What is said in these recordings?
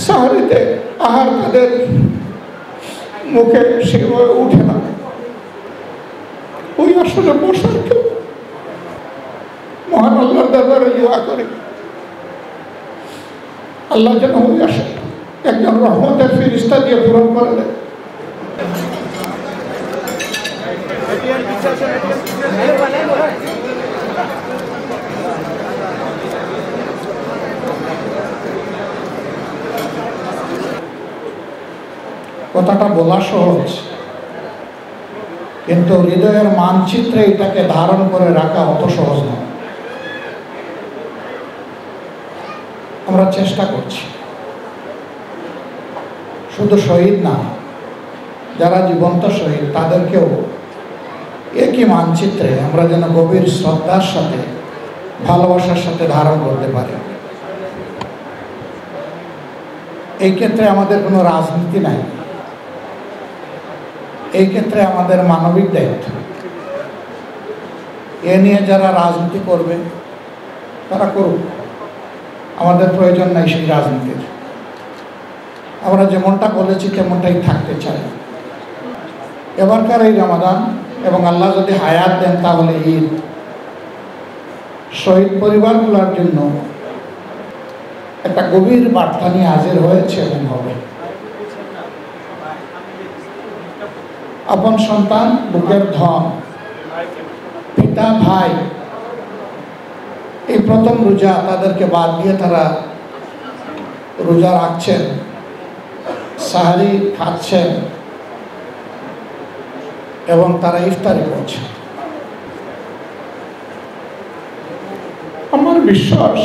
সাহারিতে আহার তাদের মুখে সেভাবে উঠে না, ওই আসলে বসার কেউ। মহান আল্লাহর দরবারে দোয়া করে আল্লাহ যেন ওই আসে একজন রহমতের ফেরেশতা দিয়ে পূরণ করে দেয়। কথাটা বলা সহজ, কিন্তু হৃদয়ের মানচিত্রে এটাকে ধারণ করে রাখা অত সহজ নয়। আমরা চেষ্টা করছি, শুধু শহীদ না, যারা জীবন্ত শহীদ তাদেরকেও একই মানচিত্রে আমরা যেন গভীর শ্রদ্ধার সাথে ভালোবাসার সাথে ধারণ করতে পারি। এই ক্ষেত্রে আমাদের কোনো রাজনীতি নাই, এই ক্ষেত্রে আমাদের মানবিক দায়িত্ব। এ নিয়ে যারা রাজনীতি করবে তারা করুক, আমাদের প্রয়োজন নাই সেই রাজনীতির। আমরা যেমনটা বলেছি তেমনটাই থাকতে চাই। এবারকার এই রমাদান এবং আল্লাহ যদি হায়াত দেন তাহলে ঈদ শহীদ পরিবারগুলোর জন্য একটা গভীর বার্তা নিয়ে হাজির হয়েছে এবং হবে। আপন সন্তান, বুকের ধন, পিতা, ভাই, এই প্রথম রোজা তাদেরকে বাদ দিয়ে তারা রোজা রাখছেন, সাহারি খাচ্ছেন এবং তারা ইফতারি করছেন। আমার বিশ্বাস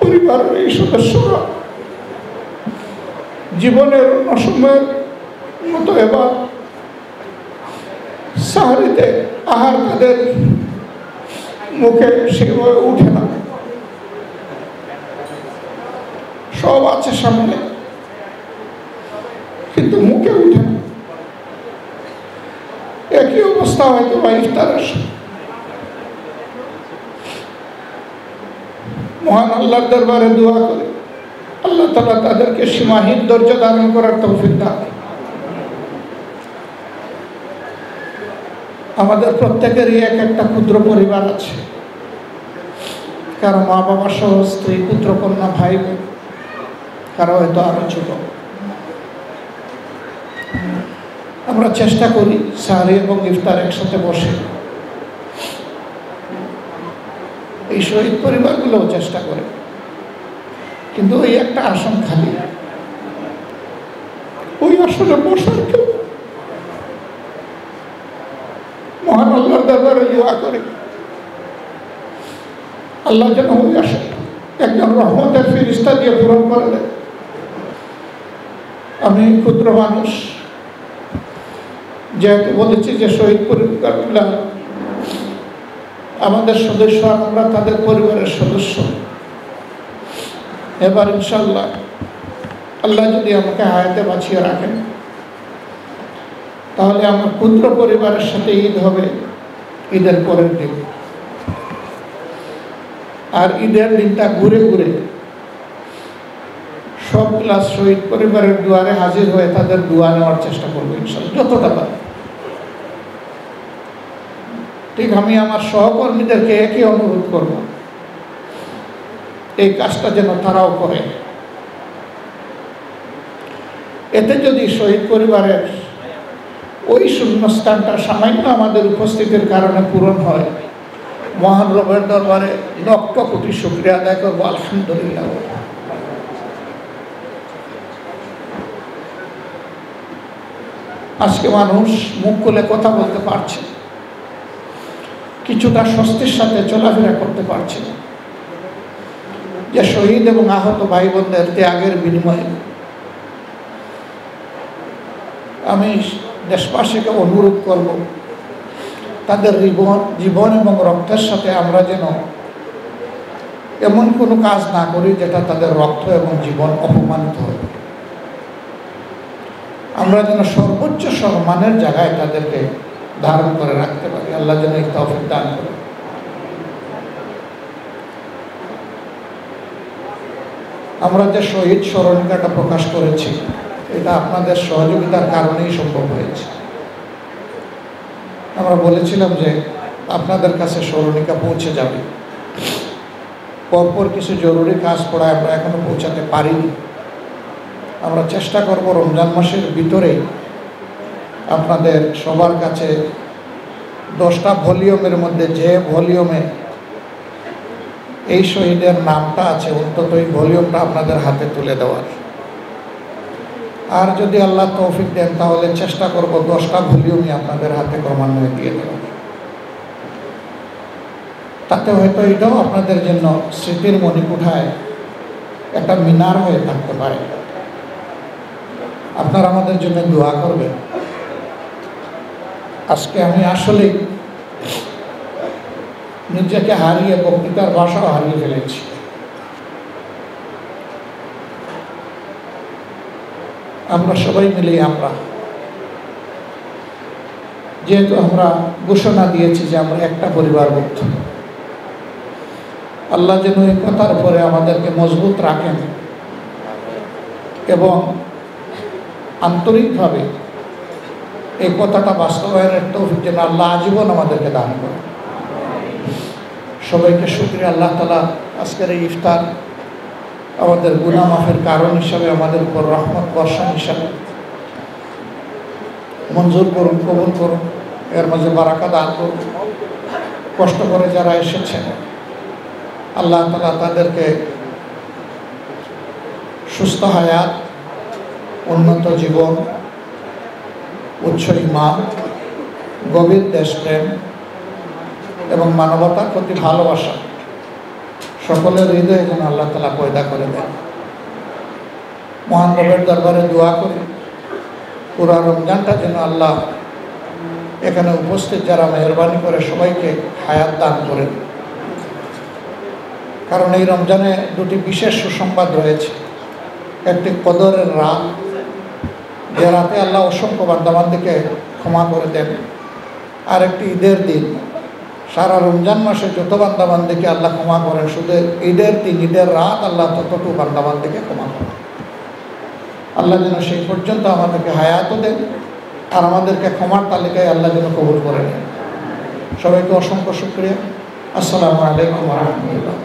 পরিবারের এই সদস্যরা জীবনের অসময়ের মতো এবার সাহারিতে আহার তাদের মুখে সেভাবে উঠে না, সব আছে সামনে কিন্তু মুখে উঠে না। একই অবস্থা হয়তো বা ইফতারের। মহান আল্লাহর দরবারে দোয়া করে আল্লাহ তাআলা তাদেরকে সীমাহীন ধৈর্য ধারণ করার তৌফিক দান। আমাদের প্রত্যেকেরই এক একটা ক্ষুদ্র পরিবার আছে, কারো মা বাবা সহ স্ত্রী, পুত্র কন্যা, ভাই বোন, কারো হয়তো আরো ছোট। আমরা চেষ্টা করি সাহারি এবং ইফতার একসাথে বসে। এই শহীদ পরিবারগুলোও চেষ্টা করে, কিন্তু ওই একটা আসন খালি, ওই আসনে বসার কেউ। মহান আল্লাহর দরবারে দোয়া করে আল্লাহ যেন ওই আসে একজন রহমতের ফেরেশতা দিয়ে পূরণ করে দেয়। আমি ক্ষুদ্র মানুষ, যেহেতু বলেছি যে শহীদ পরিবারগুলো আমাদের সদস্য, আমরা তাদের পরিবারের সদস্য। এবার ইনশাল্লাহ আল্লাহ যদি আমাকে হায়াতে বাঁচিয়ে রাখেন তাহলে আমার ক্ষুদ্র পরিবারের সাথে ঈদ হবে ঈদের পরের দিন। আর ঈদের দিনটা ঘুরে ঘুরে সবগুলা শহীদ পরিবারের দুয়ারে হাজির হয়ে তাদের দোয়া নেওয়ার চেষ্টা করবো ইনশাল্লাহ, যতটা পারি। ঠিক আমি আমার সহকর্মীদেরকে একই অনুরোধ করব, এই কাজটা যেন তারাও করে। এতে যদি শহীদ পরিবারের ওই শূন্যস্থানটা সামান্য আমাদের উপস্থিতির কারণে পূরণ হয়, মহান রবের দরবারে লক্ষ কোটি শুকরিয়া আদায় করবো, আলহামদুলিল্লাহ। আজকে মানুষ মুখ খুলে কথা বলতে পারছে, কিছুটা স্বস্তির সাথে চলাফেরা করতে পারছে, যে শহীদ এবং আহত ভাই বোনদের ত্যাগের বিনিময়ে। আমি দেশবাসীকে অনুরোধ করব, তাদের জীবন এবং রক্তের সাথে আমরা যেন এমন কোনো কাজ না করি যেটা তাদের রক্ত এবং জীবন অপমানিত হয়। আমরা যেন সর্বোচ্চ সম্মানের জায়গায় তাদেরকে ধারণ করে রাখতে পারি। আল্লাহ যেন এই তৌফিক দান করে। আমরা যে শহীদ স্মরণিকাটা প্রকাশ করেছি, এটা আপনাদের সহযোগিতার কারণেই সম্ভব হয়েছে। আমরা বলেছিলাম যে আপনাদের কাছে স্মরণিকা পৌঁছে যাবে, পরপর কিছু জরুরি কাজ পড়ায় আমরা এখনো পৌঁছাতে পারিনি। আমরা চেষ্টা করব রমজান মাসের ভিতরে আপনাদের সবার কাছে 10টা ভলিউমের মধ্যে যে ভলিউমে এই শহীদের নামটা আছে অন্তত এই ভলিউমটা আপনাদের হাতে তুলে দেওয়ার। আর যদি আল্লাহ তৌফিক দেন তাহলে চেষ্টা করব 10টা ভলিউমই আপনাদের হাতে ক্রমান্বয়ে দিয়ে দেওয়ার। তাতে হয়তো এটাও আপনাদের জন্য স্মৃতির মণিকুঠায় একটা মিনার হয়ে থাকতে পারে। আপনারা আমাদের জন্য দোয়া করবেন। আজকে আমি আসলেই নিজেকে হারিয়ে বক্তৃতার ভাষাও হারিয়ে ফেলেছি। আমরা সবাই মিলে যেহেতু আমরা ঘোষণা দিয়েছি যে আমরা একটা পরিবারভুক্ত, আল্লাহ যেন এই কথার উপরে আমাদেরকে মজবুত রাখেন এবং আন্তরিকভাবে এই কথাটা বাস্তবায়নের তৌফিক যেন আল্লাহ আজীবন আমাদেরকে দান করেন। সবাইকে শুকরিয়া। আল্লাহ তাআলা আজকের এই ইফতার আমাদের গুনাহ মাফের কারণ হিসাবে, আমাদের উপর রহমত বর্ষণ হিসাবে মঞ্জুর করুন, কবুল করুন, এর মাঝে বারাকা দান করুন। কষ্ট করে যারা এসেছেন আল্লাহ তাআলা তাদেরকে সুস্থ হায়াত, উন্নত জীবন, উচ্চ ঈমান, গভীর দেশপ্রেম এবং মানবতার প্রতি ভালোবাসা সকলের হৃদয়ে যেন আল্লাহ তাআলা পয়দা করে দেন। মহান রবের দরবারে দোয়া করি পুরা রমজানটা যেন আল্লাহ এখানে উপস্থিত যারা মেহরবানি করে সবাইকে হায়াত দান করেন। কারণ এই রমজানে দুটি বিশেষ সুসংবাদ রয়েছে। একটি কদরের রাত, যে রাতে আল্লাহ অসংখ্য বান্দাবান্দিকে ক্ষমা করে দেন, আর একটি ঈদের দিন। সারা রমজান মাসে যত বান্দাবান্দিকে আল্লাহ ক্ষমা করেন, শুধু ঈদের দিন, ঈদের রাত আল্লাহ ততটুকু বান্দাবান্দিকে ক্ষমা করেন। আল্লাহ যেন সেই পর্যন্ত আমাদেরকে হায়াতও দেন আর আমাদেরকে ক্ষমার তালিকায় আল্লাহ যেন কবুল করে নেন। সবাইকে অসংখ্য শুকরিয়া। আসসালামু আলাইকুম ওয়া রাহমাতুল্লাহ।